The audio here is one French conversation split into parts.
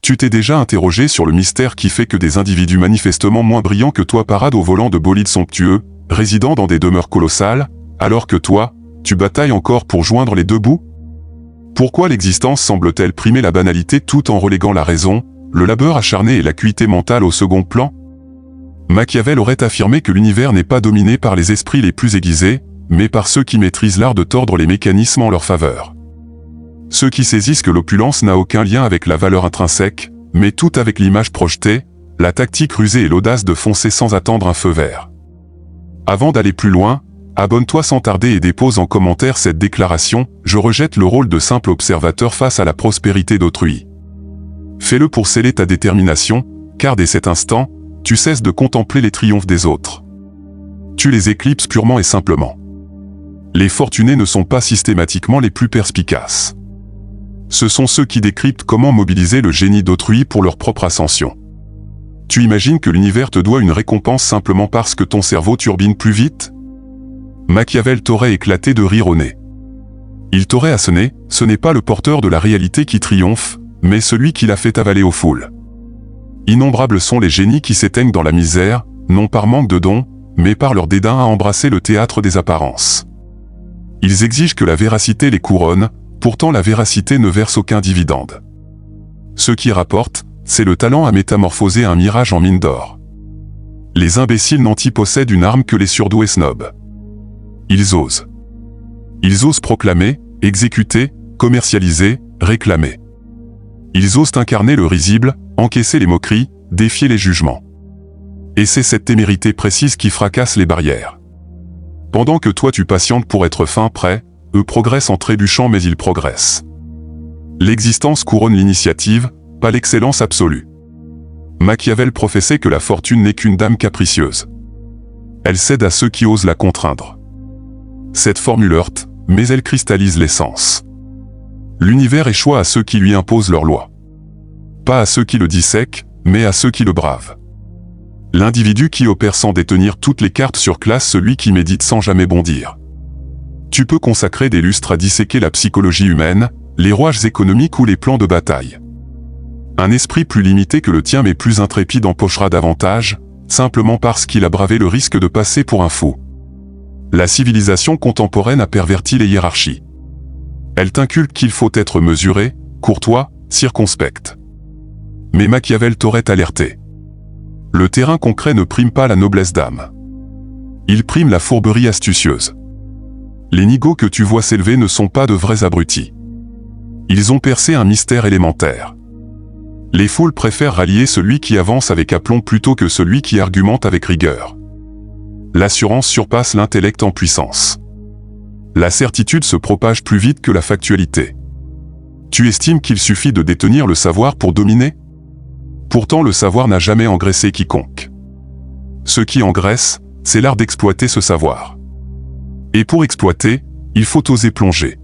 Tu t'es déjà interrogé sur le mystère qui fait que des individus manifestement moins brillants que toi paradent au volant de bolides somptueux, résidant dans des demeures colossales, alors que toi, tu batailles encore pour joindre les deux bouts? Pourquoi l'existence semble-t-elle primer la banalité tout en reléguant la raison, le labeur acharné et l'acuité mentale au second plan? Machiavel aurait affirmé que l'univers n'est pas dominé par les esprits les plus aiguisés, mais par ceux qui maîtrisent l'art de tordre les mécanismes en leur faveur. Ceux qui saisissent que l'opulence n'a aucun lien avec la valeur intrinsèque, mais tout avec l'image projetée, la tactique rusée et l'audace de foncer sans attendre un feu vert. Avant d'aller plus loin, abonne-toi sans tarder et dépose en commentaire cette déclaration: je rejette le rôle de simple observateur face à la prospérité d'autrui. Fais-le pour sceller ta détermination, car dès cet instant, tu cesses de contempler les triomphes des autres. Tu les éclipses purement et simplement. Les fortunés ne sont pas systématiquement les plus perspicaces. Ce sont ceux qui décryptent comment mobiliser le génie d'autrui pour leur propre ascension. Tu imagines que l'univers te doit une récompense simplement parce que ton cerveau turbine plus vite? Machiavel t'aurait éclaté de rire au nez. Il t'aurait assoné: ce n'est pas le porteur de la réalité qui triomphe, mais celui qui l'a fait avaler aux foules. Innombrables sont les génies qui s'éteignent dans la misère, non par manque de dons, mais par leur dédain à embrasser le théâtre des apparences. Ils exigent que la véracité les couronne, pourtant la véracité ne verse aucun dividende. Ce qui rapporte, c'est le talent à métamorphoser un mirage en mine d'or. Les imbéciles nantis possèdent une arme que les surdoués snobs. Ils osent. Ils osent proclamer, exécuter, commercialiser, réclamer. Ils osent incarner le risible, encaisser les moqueries, défier les jugements. Et c'est cette témérité précise qui fracasse les barrières. Pendant que toi tu patientes pour être fin prêt, eux progressent en trébuchant mais ils progressent. L'existence couronne l'initiative, pas l'excellence absolue. Machiavel professait que la fortune n'est qu'une dame capricieuse. Elle cède à ceux qui osent la contraindre. Cette formule heurte, mais elle cristallise l'essence. L'univers échoit à ceux qui lui imposent leurs lois. Pas à ceux qui le dissèquent, mais à ceux qui le bravent. L'individu qui opère sans détenir toutes les cartes surclasse celui qui médite sans jamais bondir. Tu peux consacrer des lustres à disséquer la psychologie humaine, les rouages économiques ou les plans de bataille. Un esprit plus limité que le tien mais plus intrépide empochera davantage, simplement parce qu'il a bravé le risque de passer pour un fou. La civilisation contemporaine a perverti les hiérarchies. Elle t'inculque qu'il faut être mesuré, courtois, circonspect. Mais Machiavel t'aurait alerté. Le terrain concret ne prime pas la noblesse d'âme. Il prime la fourberie astucieuse. Les nigauds que tu vois s'élever ne sont pas de vrais abrutis. Ils ont percé un mystère élémentaire. Les foules préfèrent rallier celui qui avance avec aplomb plutôt que celui qui argumente avec rigueur. L'assurance surpasse l'intellect en puissance. La certitude se propage plus vite que la factualité. Tu estimes qu'il suffit de détenir le savoir pour dominer? Pourtant le savoir n'a jamais engraissé quiconque. Ce qui engraisse, c'est l'art d'exploiter ce savoir. Et pour exploiter, il faut oser plonger.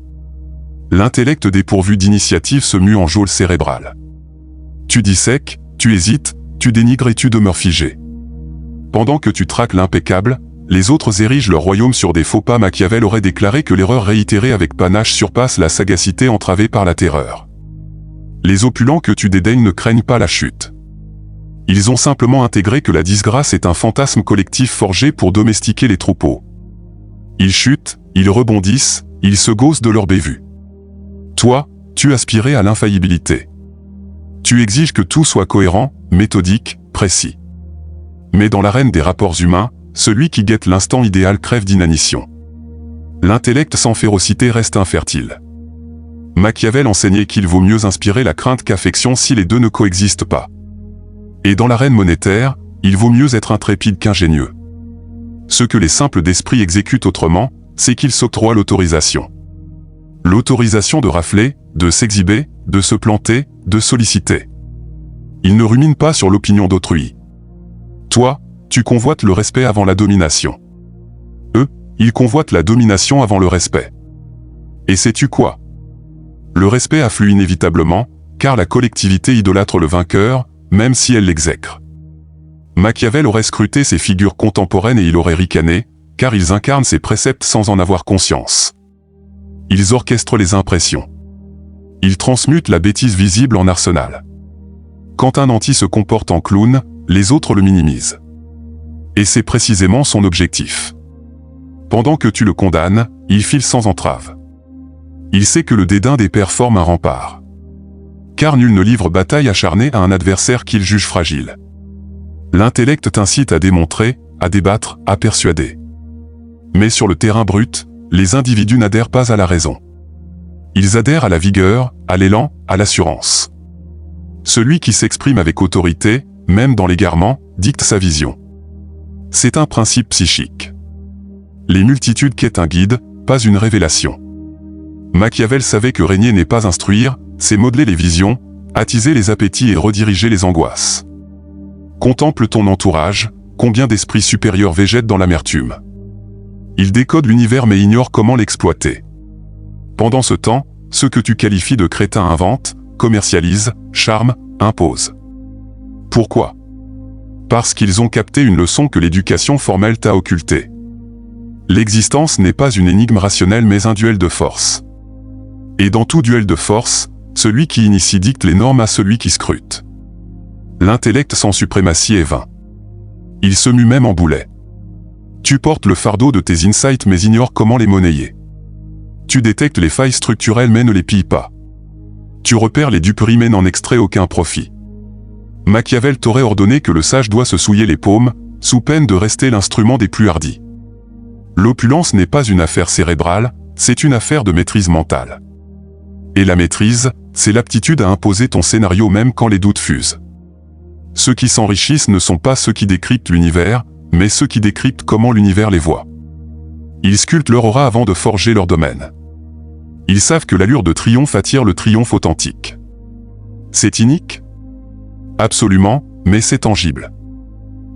L'intellect dépourvu d'initiative se mue en geôle cérébrale. Tu dissèques, tu hésites, tu dénigres et tu demeures figé. Pendant que tu traques l'impeccable, les autres érigent leur royaume sur des faux pas. Machiavel aurait déclaré que l'erreur réitérée avec panache surpasse la sagacité entravée par la terreur. Les opulents que tu dédaignes ne craignent pas la chute. Ils ont simplement intégré que la disgrâce est un fantasme collectif forgé pour domestiquer les troupeaux. Ils chutent, ils rebondissent, ils se gaussent de leur bévue. Toi, tu aspirais à l'infaillibilité. Tu exiges que tout soit cohérent, méthodique, précis. Mais dans l'arène des rapports humains, celui qui guette l'instant idéal crève d'inanition. L'intellect sans férocité reste infertile. Machiavel enseignait qu'il vaut mieux inspirer la crainte qu'affection si les deux ne coexistent pas. Et dans l'arène monétaire, il vaut mieux être intrépide qu'ingénieux. Ce que les simples d'esprit exécutent autrement, c'est qu'ils s'octroient l'autorisation. L'autorisation de rafler, de s'exhiber, de se planter, de solliciter. Ils ne ruminent pas sur l'opinion d'autrui. Toi, tu convoites le respect avant la domination. Eux, ils convoitent la domination avant le respect. Et sais-tu quoi? Le respect afflue inévitablement, car la collectivité idolâtre le vainqueur, même si elle l'exècre. Machiavel aurait scruté ces figures contemporaines et il aurait ricané, car ils incarnent ses préceptes sans en avoir conscience. Ils orchestrent les impressions. Ils transmutent la bêtise visible en arsenal. Quand un nanti se comporte en clown, les autres le minimisent. Et c'est précisément son objectif. Pendant que tu le condamnes, il file sans entrave. Il sait que le dédain des pairs forme un rempart. Car nul ne livre bataille acharnée à un adversaire qu'il juge fragile. L'intellect t'incite à démontrer, à débattre, à persuader. Mais sur le terrain brut, les individus n'adhèrent pas à la raison. Ils adhèrent à la vigueur, à l'élan, à l'assurance. Celui qui s'exprime avec autorité, même dans l'égarement, dicte sa vision. C'est un principe psychique. Les multitudes quêtent un guide, pas une révélation. Machiavel savait que régner n'est pas instruire, c'est modeler les visions, attiser les appétits et rediriger les angoisses. Contemple ton entourage, combien d'esprits supérieurs végètent dans l'amertume. Ils décodent l'univers mais ignorent comment l'exploiter. Pendant ce temps, ceux que tu qualifies de crétins inventent, commercialisent, charment, imposent. Pourquoi? Parce qu'ils ont capté une leçon que l'éducation formelle t'a occultée. L'existence n'est pas une énigme rationnelle mais un duel de force. Et dans tout duel de force, celui qui initie dicte les normes à celui qui scrute. L'intellect sans suprématie est vain. Il se mue même en boulet. Tu portes le fardeau de tes insights mais ignores comment les monnayer. Tu détectes les failles structurelles mais ne les pilles pas. Tu repères les duperies mais n'en extrais aucun profit. Machiavel t'aurait ordonné que le sage doit se souiller les paumes, sous peine de rester l'instrument des plus hardis. L'opulence n'est pas une affaire cérébrale, c'est une affaire de maîtrise mentale. Et la maîtrise, c'est l'aptitude à imposer ton scénario même quand les doutes fusent. Ceux qui s'enrichissent ne sont pas ceux qui décryptent l'univers, mais ceux qui décryptent comment l'univers les voit. Ils sculptent leur aura avant de forger leur domaine. Ils savent que l'allure de triomphe attire le triomphe authentique. C'est inique? Absolument, mais c'est tangible.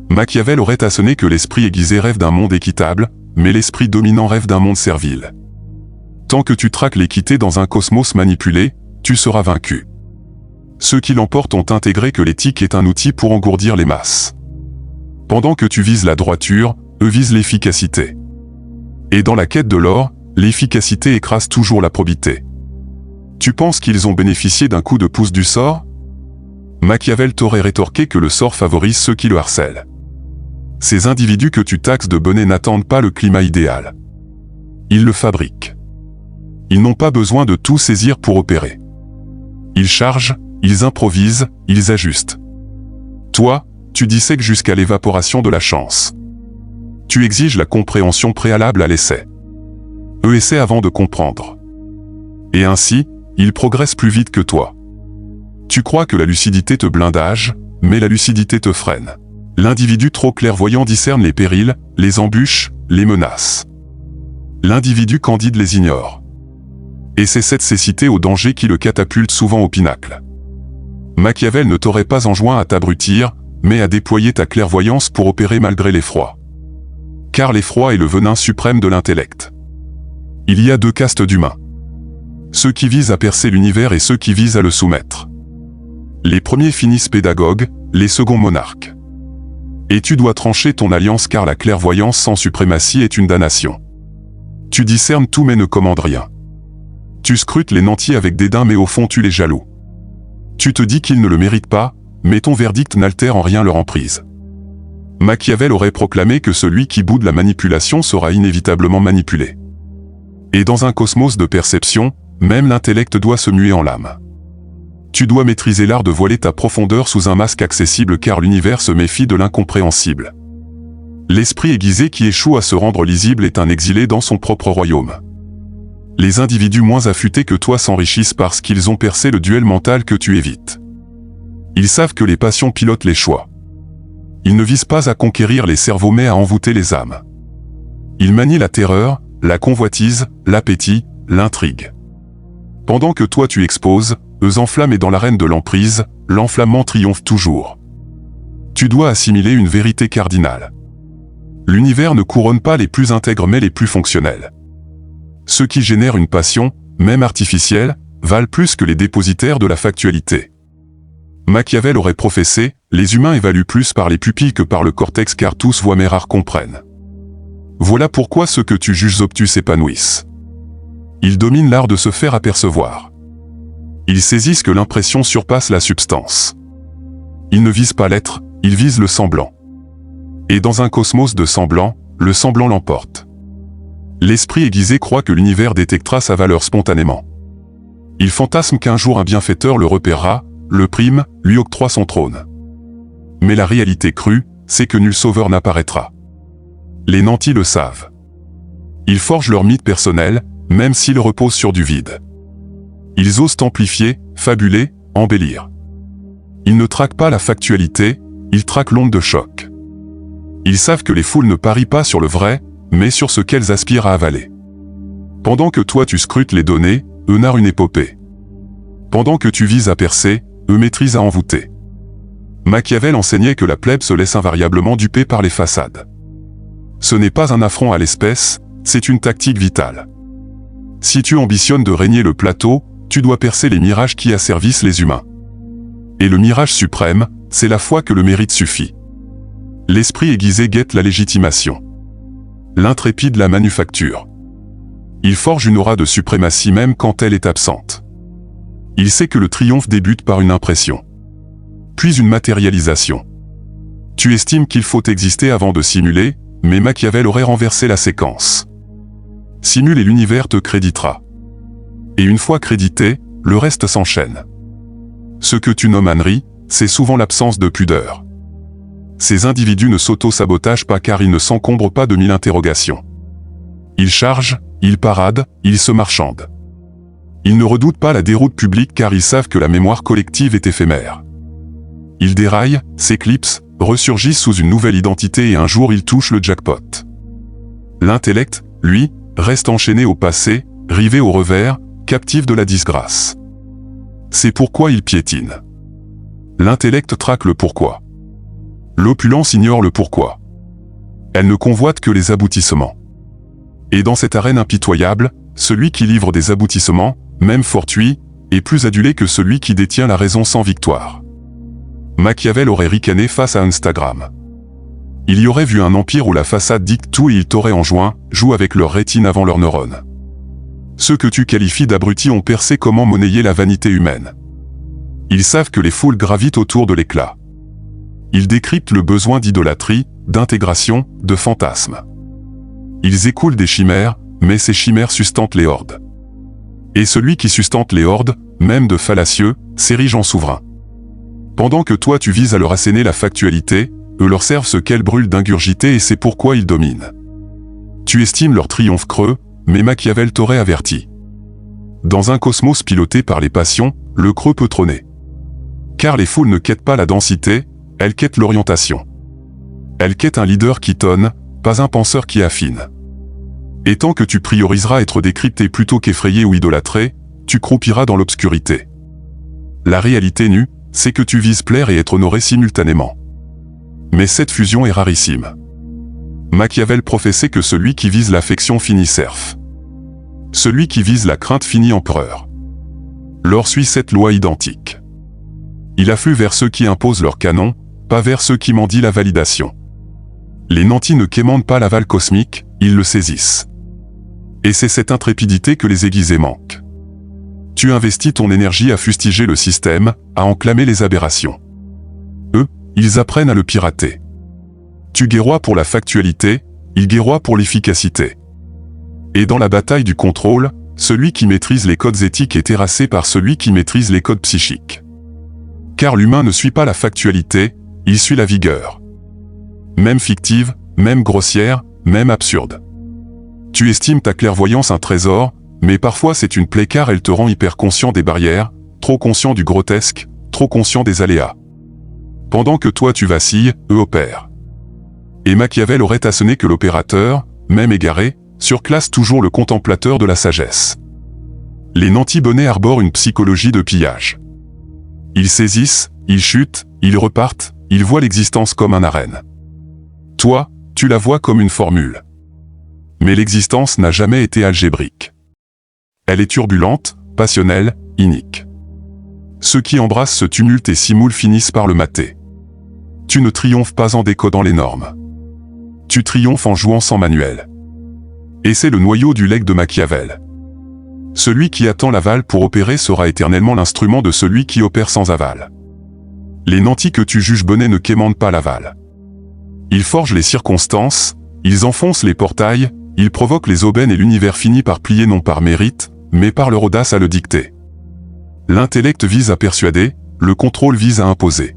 Machiavel aurait assoné que l'esprit aiguisé rêve d'un monde équitable, mais l'esprit dominant rêve d'un monde servile. Tant que tu traques l'équité dans un cosmos manipulé, tu seras vaincu. Ceux qui l'emportent ont intégré que l'éthique est un outil pour engourdir les masses. Pendant que tu vises la droiture, eux visent l'efficacité. Et dans la quête de l'or, l'efficacité écrase toujours la probité. Tu penses qu'ils ont bénéficié d'un coup de pouce du sort? Machiavel t'aurait rétorqué que le sort favorise ceux qui le harcèlent. Ces individus que tu taxes de bonnets n'attendent pas le climat idéal. Ils le fabriquent. Ils n'ont pas besoin de tout saisir pour opérer. Ils chargent, ils improvisent, ils ajustent. Toi, tu dissèques jusqu'à l'évaporation de la chance. Tu exiges la compréhension préalable à l'essai. Eux essaient avant de comprendre. Et ainsi, ils progressent plus vite que toi. Tu crois que la lucidité te blindage, mais la lucidité te freine. L'individu trop clairvoyant discerne les périls, les embûches, les menaces. L'individu candide les ignore. Et c'est cette cécité au danger qui le catapulte souvent au pinacle. Machiavel ne t'aurait pas enjoint à t'abrutir, mais à déployer ta clairvoyance pour opérer malgré l'effroi. Car l'effroi est le venin suprême de l'intellect. Il y a deux castes d'humains. Ceux qui visent à percer l'univers et ceux qui visent à le soumettre. Les premiers finissent pédagogues, les seconds monarques. Et tu dois trancher ton alliance car la clairvoyance sans suprématie est une damnation. Tu discernes tout mais ne commandes rien. Tu scrutes les nantis avec dédain mais au fond tu les jaloux. Tu te dis qu'ils ne le méritent pas, mais ton verdict n'altère en rien leur emprise. Machiavel aurait proclamé que celui qui boude la manipulation sera inévitablement manipulé. Et dans un cosmos de perception, même l'intellect doit se muer en l'âme. Tu dois maîtriser l'art de voiler ta profondeur sous un masque accessible car l'univers se méfie de l'incompréhensible. L'esprit aiguisé qui échoue à se rendre lisible est un exilé dans son propre royaume. Les individus moins affûtés que toi s'enrichissent parce qu'ils ont percé le duel mental que tu évites. Ils savent que les passions pilotent les choix. Ils ne visent pas à conquérir les cerveaux mais à envoûter les âmes. Ils manient la terreur, la convoitise, l'appétit, l'intrigue. Pendant que toi tu exposes, eux enflamment et dans l'arène de l'emprise, l'enflammement triomphe toujours. Tu dois assimiler une vérité cardinale. L'univers ne couronne pas les plus intègres mais les plus fonctionnels. Ceux qui génèrent une passion, même artificielle, valent plus que les dépositaires de la factualité. Machiavel aurait professé, les humains évaluent plus par les pupilles que par le cortex car tous voient mais rares comprennent. Voilà pourquoi ceux que tu juges obtus s'épanouissent. Ils dominent l'art de se faire apercevoir. Ils saisissent que l'impression surpasse la substance. il ne vise pas l'être, il vise le semblant. Et dans un cosmos de semblant, le semblant l'emporte. L'esprit aiguisé croit que l'univers détectera sa valeur spontanément. Il fantasme qu'un jour un bienfaiteur le repérera, le prime, lui octroie son trône. Mais la réalité crue, c'est que nul sauveur n'apparaîtra. Les nantis le savent. Ils forgent leur mythe personnel, même s'ils reposent sur du vide. Ils osent amplifier, fabuler, embellir. Ils ne traquent pas la factualité, ils traquent l'onde de choc. Ils savent que les foules ne parient pas sur le vrai, mais sur ce qu'elles aspirent à avaler. Pendant que toi tu scrutes les données, eux narrent une épopée. Pendant que tu vises à percer, eux maîtrisent à envoûter. Machiavel enseignait que la plèbe se laisse invariablement duper par les façades. Ce n'est pas un affront à l'espèce, c'est une tactique vitale. Si tu ambitionnes de régner le plateau, tu dois percer les mirages qui asservissent les humains. Et le mirage suprême, c'est la foi que le mérite suffit. L'esprit aiguisé guette la légitimation. L'intrépide la manufacture. Il forge une aura de suprématie même quand elle est absente. Il sait que le triomphe débute par une impression. Puis une matérialisation. Tu estimes qu'il faut exister avant de simuler, mais Machiavel aurait renversé la séquence. Simule et l'univers te créditera. Et une fois crédité, le reste s'enchaîne. Ce que tu nommes ânerie, c'est souvent l'absence de pudeur. Ces individus ne s'auto-sabotagent pas car ils ne s'encombrent pas de 1000 interrogations. Ils chargent, ils paradent, ils se marchandent. Ils ne redoutent pas la déroute publique car ils savent que la mémoire collective est éphémère. Ils déraillent, s'éclipsent, ressurgissent sous une nouvelle identité et un jour ils touchent le jackpot. L'intellect, lui, reste enchaîné au passé, rivé au revers, captif de la disgrâce. C'est pourquoi il piétine. L'intellect traque le pourquoi. L'opulence ignore le pourquoi. Elle ne convoite que les aboutissements. Et dans cette arène impitoyable, celui qui livre des aboutissements, même fortuits, est plus adulé que celui qui détient la raison sans victoire. Machiavel aurait ricané face à Instagram. Il y aurait vu un empire où la façade dicte tout et il t'aurait enjoint, joue avec leur rétine avant leurs neurones. Ceux que tu qualifies d'abrutis ont percé comment monnayer la vanité humaine. Ils savent que les foules gravitent autour de l'éclat. Ils décryptent le besoin d'idolâtrie, d'intégration, de fantasme. Ils écoulent des chimères, mais ces chimères sustentent les hordes. Et celui qui sustente les hordes, même de fallacieux, s'érige en souverain. Pendant que toi tu vises à leur asséner la factualité, eux leur servent ce qu'elles brûlent d'ingurgiter et c'est pourquoi ils dominent. Tu estimes leur triomphe creux, mais Machiavel t'aurait averti. Dans un cosmos piloté par les passions, le creux peut trôner. Car les foules ne quêtent pas la densité, elles quêtent l'orientation. Elles quêtent un leader qui tonne, pas un penseur qui affine. Et tant que tu prioriseras être décrypté plutôt qu'effrayé ou idolâtré, tu croupiras dans l'obscurité. La réalité nue, c'est que tu vises plaire et être honoré simultanément. Mais cette fusion est rarissime. Machiavel professait que celui qui vise l'affection finit serf. Celui qui vise la crainte finit empereur. L'or suit cette loi identique. Il afflue vers ceux qui imposent leur canon, pas vers ceux qui mendient la validation. Les nantis ne quémandent pas l'aval cosmique, ils le saisissent. Et c'est cette intrépidité que les aiguisés manquent. Tu investis ton énergie à fustiger le système, à enclamer les aberrations. Eux, ils apprennent à le pirater. Tu guerroies pour la factualité, ils guerroient pour l'efficacité. Et dans la bataille du contrôle, celui qui maîtrise les codes éthiques est terrassé par celui qui maîtrise les codes psychiques. Car l'humain ne suit pas la factualité, il suit la vigueur. Même fictive, même grossière, même absurde. Tu estimes ta clairvoyance un trésor, mais parfois c'est une plaie car elle te rend hyper conscient des barrières, trop conscient du grotesque, trop conscient des aléas. Pendant que toi tu vacilles, eux opèrent. Et Machiavel aurait asséné que l'opérateur, même égaré, surclasse toujours le contemplateur de la sagesse. Les nantis bonnets arborent une psychologie de pillage. Ils saisissent, ils chutent, ils repartent, ils voient l'existence comme un arène. Toi, tu la vois comme une formule. Mais l'existence n'a jamais été algébrique. Elle est turbulente, passionnelle, inique. Ceux qui embrassent ce tumulte et simulent finissent par le mater. Tu ne triomphes pas en décodant les normes. Tu triomphes en jouant sans manuel. Et c'est le noyau du legs de Machiavel. Celui qui attend l'aval pour opérer sera éternellement l'instrument de celui qui opère sans aval. Les nantis que tu juges bonnets ne quémandent pas l'aval. Ils forgent les circonstances, ils enfoncent les portails, ils provoquent les aubaines et l'univers finit par plier non par mérite, mais par leur audace à le dicter. L'intellect vise à persuader, le contrôle vise à imposer.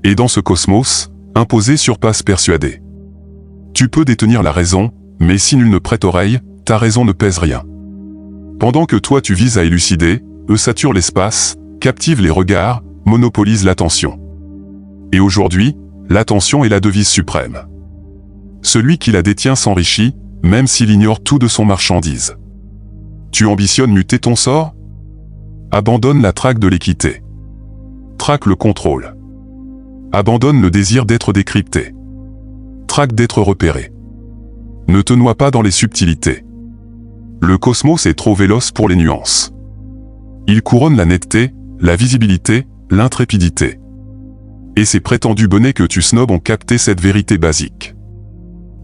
Et dans ce cosmos, imposer surpasse persuader. Tu peux détenir la raison, mais si nul ne prête oreille, ta raison ne pèse rien. Pendant que toi tu vises à élucider, eux saturent l'espace, captivent les regards, monopolisent l'attention. Et aujourd'hui, l'attention est la devise suprême. Celui qui la détient s'enrichit, même s'il ignore tout de son marchandise. Tu ambitionnes muter ton sort? Abandonne la traque de l'équité. Traque le contrôle. Abandonne le désir d'être décrypté. Traque d'être repéré. Ne te noie pas dans les subtilités. Le cosmos est trop véloce pour les nuances. Il couronne la netteté, la visibilité, l'intrépidité. Et ces prétendus bonnets que tu snobs ont capté cette vérité basique.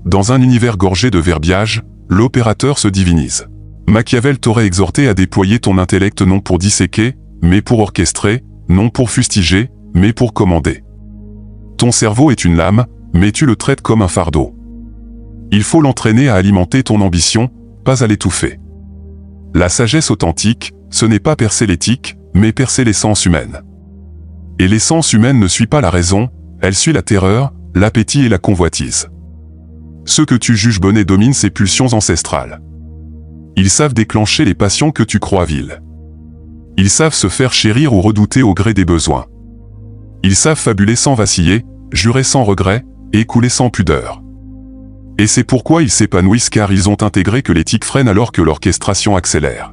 Dans un univers gorgé de verbiage, l'opérateur se divinise. Machiavel t'aurait exhorté à déployer ton intellect non pour disséquer, mais pour orchestrer, non pour fustiger, mais pour commander. Ton cerveau est une lame, mais tu le traites comme un fardeau. Il faut l'entraîner à alimenter ton ambition, pas à l'étouffer. La sagesse authentique, ce n'est pas percer l'éthique, mais percer l'essence humaine. Et l'essence humaine ne suit pas la raison, elle suit la terreur, l'appétit et la convoitise. Ceux que tu juges bonnets dominent ces pulsions ancestrales. Ils savent déclencher les passions que tu crois viles. Ils savent se faire chérir ou redouter au gré des besoins. Ils savent fabuler sans vaciller, jurer sans regret, et écouler sans pudeur. Et c'est pourquoi ils s'épanouissent car ils ont intégré que l'éthique freine alors que l'orchestration accélère.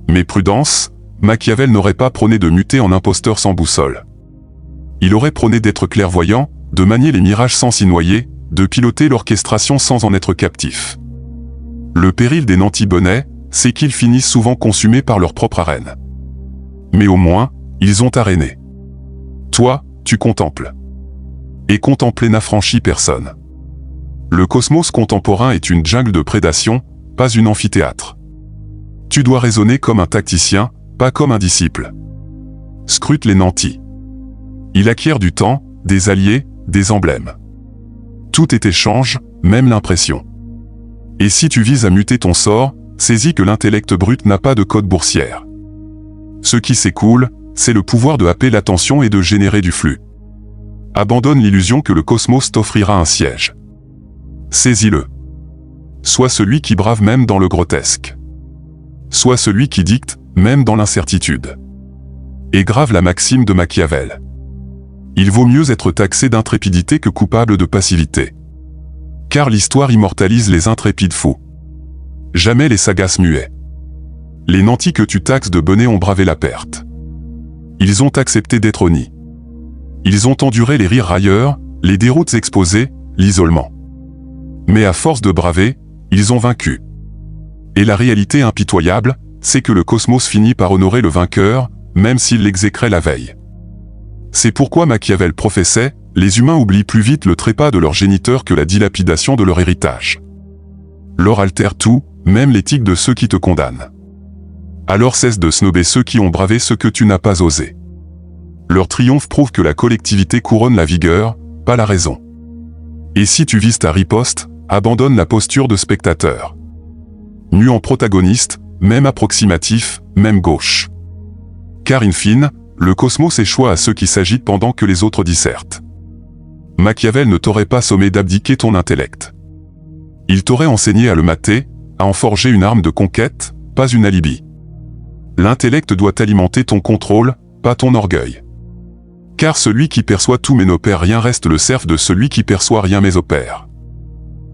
Mais prudence, Machiavel n'aurait pas prôné de muter en imposteur sans boussole. Il aurait prôné d'être clairvoyant, de manier les mirages sans s'y noyer, de piloter l'orchestration sans en être captif. Le péril des nantis bonnets, c'est qu'ils finissent souvent consumés par leur propre arène. Mais au moins, ils ont aréné. Toi, tu contemples. Et contempler n'affranchit personne. Le cosmos contemporain est une jungle de prédation, pas une amphithéâtre. Tu dois raisonner comme un tacticien, pas comme un disciple. Scrute les nantis. Il acquiert du temps, des alliés, des emblèmes. Tout est échange, même l'impression. Et si tu vises à muter ton sort, saisis que l'intellect brut n'a pas de code boursière. Ce qui s'écoule, c'est le pouvoir de happer l'attention et de générer du flux. Abandonne l'illusion que le cosmos t'offrira un siège. Saisis-le. Sois celui qui brave même dans le grotesque. Sois celui qui dicte, même dans l'incertitude. Et grave la maxime de Machiavel. Il vaut mieux être taxé d'intrépidité que coupable de passivité. Car l'histoire immortalise les intrépides fous. Jamais les sagaces muets. Les nantis que tu taxes de bonnets ont bravé la perte. Ils ont accepté d'être honnis. Ils ont enduré les rires railleurs, les déroutes exposées, l'isolement. Mais à force de braver, ils ont vaincu. Et la réalité impitoyable, c'est que le cosmos finit par honorer le vainqueur, même s'il l'exécrait la veille. C'est pourquoi Machiavel professait, les humains oublient plus vite le trépas de leur géniteur que la dilapidation de leur héritage. L'or altère tout, même l'éthique de ceux qui te condamnent. Alors cesse de snober ceux qui ont bravé ce que tu n'as pas osé. Leur triomphe prouve que la collectivité couronne la vigueur, pas la raison. Et si tu vises ta riposte, abandonne la posture de spectateur. Nu en protagoniste, même approximatif, même gauche. Car in fine, le cosmos échoit à ceux qui s'agitent pendant que les autres dissertent. Machiavel ne t'aurait pas sommé d'abdiquer ton intellect. Il t'aurait enseigné à le mater, à en forger une arme de conquête, pas une alibi. L'intellect doit alimenter ton contrôle, pas ton orgueil. Car celui qui perçoit tout mais n'opère rien reste le serf de celui qui perçoit rien mais opère.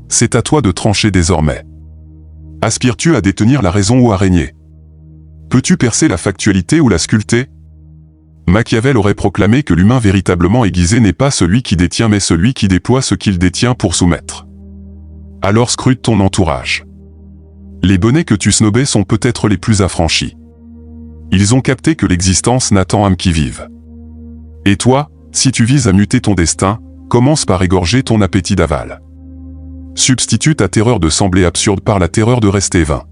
C'est à toi de trancher désormais. Aspires-tu à détenir la raison ou à régner? Peux-tu percer la factualité ou la sculpter? Machiavel aurait proclamé que l'humain véritablement aiguisé n'est pas celui qui détient mais celui qui déploie ce qu'il détient pour soumettre. Alors scrute ton entourage. Les bonnets que tu snobais sont peut-être les plus affranchis. Ils ont capté que l'existence n'attend âme qui vive. Et toi, si tu vises à muter ton destin, commence par égorger ton appétit d'aval. Substitue ta terreur de sembler absurde par la terreur de rester vain.